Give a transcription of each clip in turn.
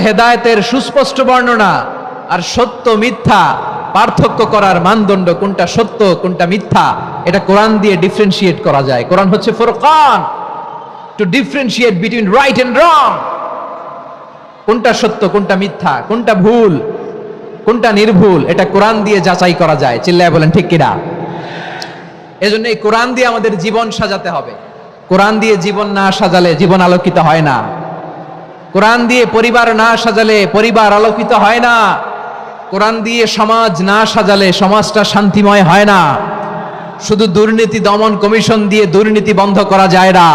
হেদায়েতের সুস্পষ্ট বর্ণনা আর সত্য মিথ্যা পার্থক্য করার মানদণ্ড, কোনটা সত্য কোনটা মিথ্যা, এটা কোরআন দিয়ে ডিফারেন্সিয়েট করা যায়। কোরআন হচ্ছে Furqan, to differentiate between right and wrong. কোনটা সত্য কোনটা মিথ্যা, কোনটা ভুল কোনটা নির্ভুল, এটা কোরআন দিয়ে যাচাই করা যায়। চিল্লায় বলেন ঠিক কিনা? এজন্য এই কোরআন দিয়ে আমাদের জীবন সাজাতে হবে। কোরআন দিয়ে জীবন না সাজালে জীবন আলোকিত হয় না। কোরআন দিয়ে পরিবার না সাজালে পরিবার আলোকিত হয় না। কোরআন দিয়ে সমাজ না সাজালে সমাজটা শান্তিময় হয় না। শুধু দুর্নীতি দমন কমিশন দিয়ে দুর্নীতি বন্ধ করা যায় না।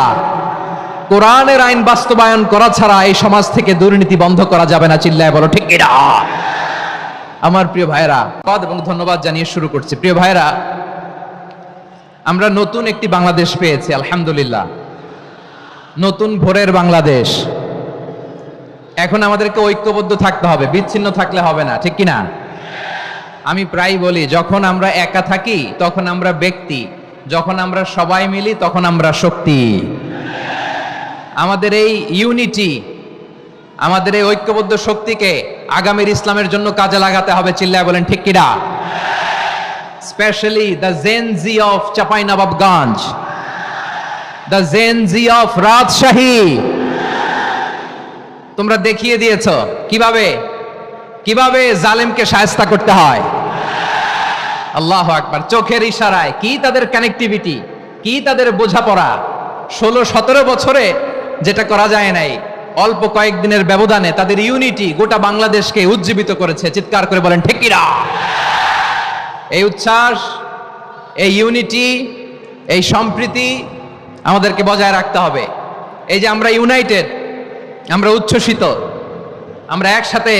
কোরআনের আইন বাস্তবায়ন করা ছাড়া এই সমাজ থেকে দুর্নীতি বন্ধ করা যাবে না। চিল্লায় বলো ঠিক কিনা? আমার প্রিয় ভাইরা, পদ এবং ধন্যবাদ জানিয়ে শুরু করছি। প্রিয় ভাইরা, আমরা নতুন একটি বাংলাদেশ পেয়েছি আলহামদুলিল্লাহ, নতুন ভোরের বাংলাদেশ। এখন আমাদেরকে ঐক্যবদ্ধ থাকতে হবে, বিচ্ছিন্ন থাকলে হবে না, ঠিক কিনা? আমি প্রায় বলি, যখন আমরা একা থাকি তখন আমরা ব্যক্তি, যখন আমরা সবাই মিলি তখন আমরা শক্তি। আমাদের এই ইউনিটি, আমাদের এই ঐক্যবদ্ধ শক্তিকে আগামীর ইসলামের জন্য কাজে লাগাতে হবে। চিল্লায় বলেন ঠিক কিনা? Specially the Gen Z of Chapainawabganj, the Gen Z of Rajshahi, তোমরা দেখিয়ে দিয়েছ কিভাবে কিভাবে জালেমকে শায়েস্তা করতে হয়। আল্লাহু আকবার। চোখের ইশারায়, কি তাদের কানেক্টিভিটি, কি তাদের বোঝাপড়া। 16-17 বছরে যেটা করা যায় নাই, অল্প কয়েকদিনের ব্যবধানে তাদের ইউনিটি গোটা বাংলাদেশকে উজ্জীবিত করেছে। চিৎকার করে বলেন ঠিক কিনা? এই উচ্ছ্বাস, এই ইউনিটি, এই সম্প্রীতি আমাদেরকে বজায় রাখতে হবে। এই যে আমরা ইউনাইটেড, আমরা উচ্ছ্বসিত, আমরা একসাথে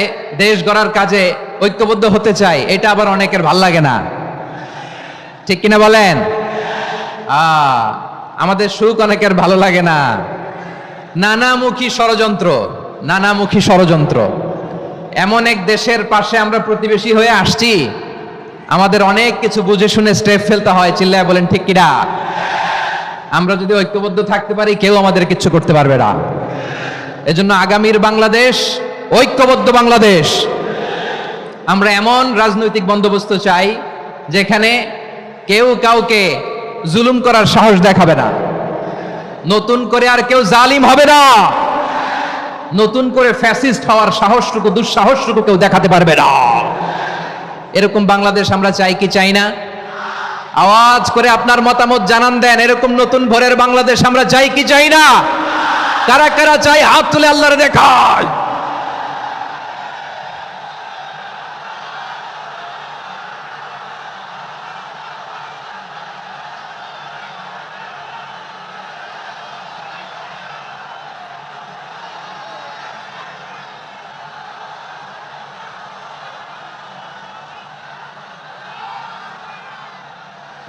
দেশ গড়ার কাজে ঐক্যবদ্ধ হতে চাই, এটা আবার অনেকের ভাল লাগে না, ঠিক কিনা বলেন? আমাদের সুখ অনেকের ভালো লাগে না। নানামুখী ষড়যন্ত্র, নানামুখী ষড়যন্ত্র। এমন এক দেশের পাশে আমরা প্রতিবেশী হয়ে আসছি, আমাদের অনেক কিছু বুঝে শুনে স্টেপ ফেলতে হয়। চিল্লায় বলেন ঠিক কিনা? আমরা যদি ঐক্যবদ্ধ থাকতে পারি, কেউ আমাদের কিছু করতে পারবে না। এজন্য আগামীর বাংলাদেশ ঐক্যবদ্ধ বাংলাদেশ। আমরা এমন রাজনৈতিক বন্দোবস্ত চাই যেখানে কেউ কাউকে জুলুম করার সাহস দেখাবে না। নতুন করে আর কেউ জালিম হবে না। নতুন করে ফ্যাসিস্ট হওয়ার সাহসটুকু, দুঃসাহসটুকু কেউ দেখাতে পারবে না। এরকম বাংলাদেশ আমরা চাই কি চাই না? আওয়াজ করে আপনার মতামত জানান দেন। এরকম নতুন ভোরের বাংলাদেশ আমরা চাই কি চাই না? কারা কারা চাই হাত তুলে আল্লাহরে দেখায়।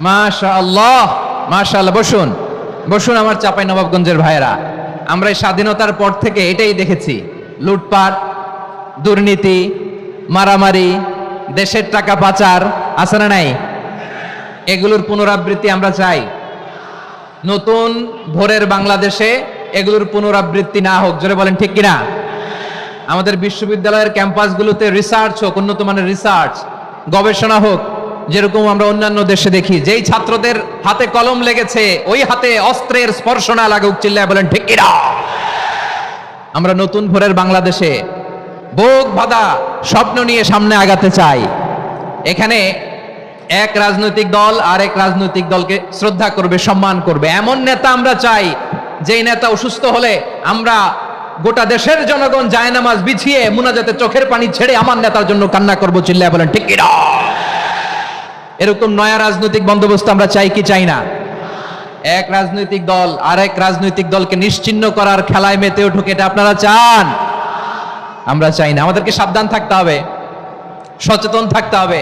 মাশাআল্লাহ, মাশাআল্লাহ। বসুন বসুন আমার চাঁপাইনবাবগঞ্জের ভাইয়েরা। আমরা এই স্বাধীনতার পর থেকে এটাই দেখেছি, লুটপাট, দুর্নীতি, মারামারি, দেশের টাকা পাচার, আছে না নাই? এগুলোর পুনরাবৃত্তি আমরা চাই। নতুন ভোরের বাংলাদেশে এগুলোর পুনরাবৃত্তি না হোক। জোরে বলেন ঠিক কিনা? আমাদের বিশ্ববিদ্যালয়ের ক্যাম্পাসগুলোতে রিসার্চ হোক, উন্নত মানের রিসার্চ, গবেষণা হোক। যেরকম আমরা অন্যান্য দেশে দেখি, যেই ছাত্রদের হাতে কলম লেগেছে ওই হাতে অস্ত্রের স্পর্শ না লাগুক। চিল্লায় বলেন ঠিক কিনা? আমরা নতুন ভোরের বাংলাদেশে বুক বাঁধা স্বপ্ন নিয়ে সামনে আগাতে চাই। এখানে এক রাজনৈতিক দল আর এক রাজনৈতিক দলকে শ্রদ্ধা করবে, সম্মান করবে, এমন নেতা আমরা চাই যেই নেতা অসুস্থ হলে আমরা গোটা দেশের জনগণ জায়নামাজ বিছিয়ে মুনাজাতে চোখের পানি ছেড়ে আমার নেতার জন্য কান্না করবো। চিল্লায় বলেন ঠিক কিনা? এরকম নয়া রাজনৈতিক বন্দোবস্ত আমরা চাই কি চাই না? এক রাজনৈতিক দল আর এক রাজনৈতিক দলকে নিশ্চিহ্ন করার খেলায় মেতে উঠুক, এটা আপনারা চান? আমরা চাই না। আমাদেরকে সাবধান থাকতে হবে, সচেতন থাকতে হবে।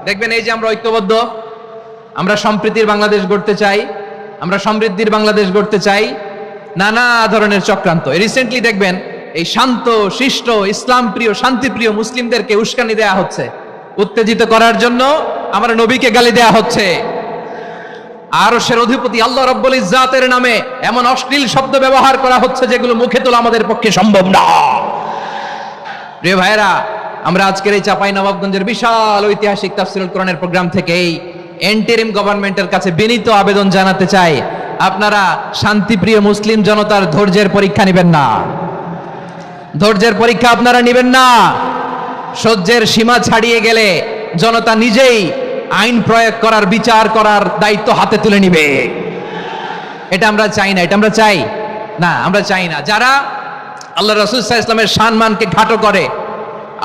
দেখবেন এই যে আমরা ঐক্যবদ্ধ, আমরা সম্প্রীতির বাংলাদেশ গড়তে চাই, আমরা সমৃদ্ধির বাংলাদেশ গড়তে চাই। নানা ধরনের চক্রান্ত, রিসেন্টলি দেখবেন এই শান্ত শিষ্ট ইসলাম প্রিয় শান্তিপ্রিয় মুসলিমদেরকে উস্কানি দেয়া হচ্ছে, উত্তেজিত করার জন্য আমার নবীকে গালি দেয়া হচ্ছে। আরশের অধিপতি আল্লাহ রাব্বুল ইজ্জাতের নামে এমন অশ্লীল শব্দ ব্যবহার করা হচ্ছে যেগুলো মুখে তোলা আমাদের পক্ষে সম্ভব না। প্রিয় ভাইরা, আমরা আজকের এই চাঁপাইনবাবগঞ্জের বিশাল ঐতিহাসিক তাফসীরুল কোরআনের প্রোগ্রাম থেকে এই এন্টারিম গভর্নমেন্টের কাছে বিনীত আবেদন জানাতে চাই, আপনারা শান্তিপ্রিয় মুসলিম জনতার ধৈর্যের পরীক্ষা নেবেন না। ধৈর্যের পরীক্ষা আপনারা নেবেন না। সহ্যের সীমা ছাড়িয়ে গেলে জনতা নিজেই আইন প্রয়োগ করার, বিচার করার দায়িত্ব হাতে তুলে নিবে। এটা আমরা চাই না, এটা আমরা চাই না, আমরা চাই না। যারা আল্লাহ রাসূল সাল্লাল্লাহু আলাইহি ওয়াসাল্লামের সম্মানকে খাটো করে,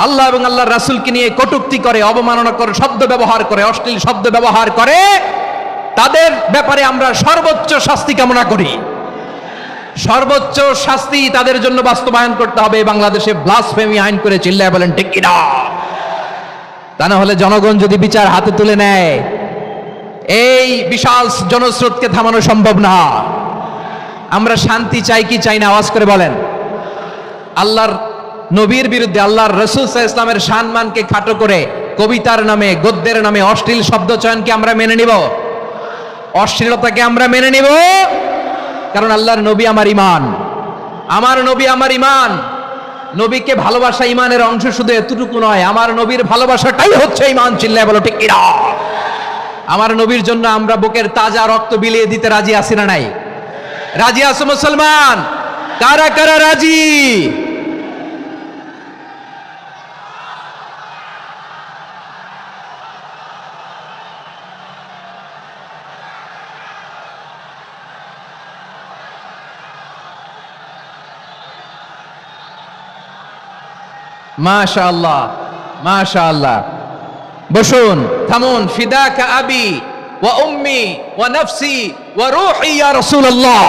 আল্লাহ এবং আল্লাহর রাসূলকে নিয়ে কটূক্তি করে, অবমাননা করে, শব্দ ব্যবহার করে, অশ্লীল শব্দ ব্যবহার করে, তাদের ব্যাপারে আমরা সর্বোচ্চ শাস্তি কামনা করি। সর্বোচ্চ শাস্তি তাদের জন্য বাস্তবায়ন করতে হবে। বাংলাদেশে ব্লাসফেমি আইন করে চিল্লায় বলেন ঠিক কিনা? তা না হলে জনগণ যদি বিচার হাতে তুলে নেয়, এই বিশাল জনস্রোতকে থামানো সম্ভব না। আমরা শান্তি চাই কি চাই না? আওয়াজ করে বলেন। আল্লাহর নবীর বিরুদ্ধে, আল্লাহর রাসূল সাল্লাল্লাহু আলাইহি ওয়াসাল্লামের সম্মানকে খাটো করে কবিতার নামে, গদ্যের নামে অশ্লীল শব্দ চয়নকে আমরা মেনে নিব? অশ্লীলতাকে আমরা মেনে নিব? কারণ আল্লাহর নবী আমার ঈমান, আমার নবী আমার ঈমান। নবীকে ভালোবাসা ঈমানের অংশ শুধু এতটুকু নয়, আমার নবীর ভালোবাসাটাই হচ্ছে ঈমান। চিল্লায় বলো ঠিক কিনা? আমার নবীর জন্য আমরা বুকের তাজা রক্ত বিলিয়ে দিতে রাজি আছি না নাই? রাজি আছো মুসলমান? কারা কারা রাজি? মাশাআল্লাহ, মাশাআল্লাহ। বসুন, থামুন। ফিদাকা আবি ওয়া উম্মি ওয়া নাফসি ওয়া রূহি ইয়া রাসূলুল্লাহ।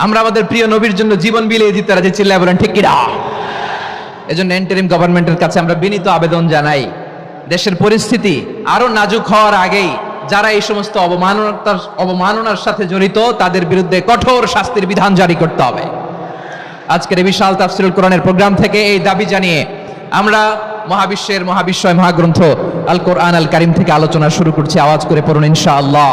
আমরা আমাদের প্রিয় নবীর জন্য জীবন বিলিয়ে দিতে রাজি। চিল্লায় বলেন ঠিক কিনা? এজন্য ইন্টারিম গভর্নমেন্টের কাছে আমরা বিনীত আবেদন জানাই, দেশের পরিস্থিতি আরো নাজুক হওয়ার আগেই যারা এই সমস্ত অবমাননার সাথে জড়িত তাদের বিরুদ্ধে কঠোর শাস্তির বিধান জারি করতে হবে। আজকের এই বিশাল তাফসীরুল কোরআনের প্রোগ্রাম থেকে এই দাবি জানিয়ে আমরা মহাবিশ্বের মহাবিশ্বয় মহাগ্রন্থ আল কোরআন আল কারীম থেকে আলোচনা শুরু করছি। আওয়াজ করে পড়ুন ইনশাআল্লাহ।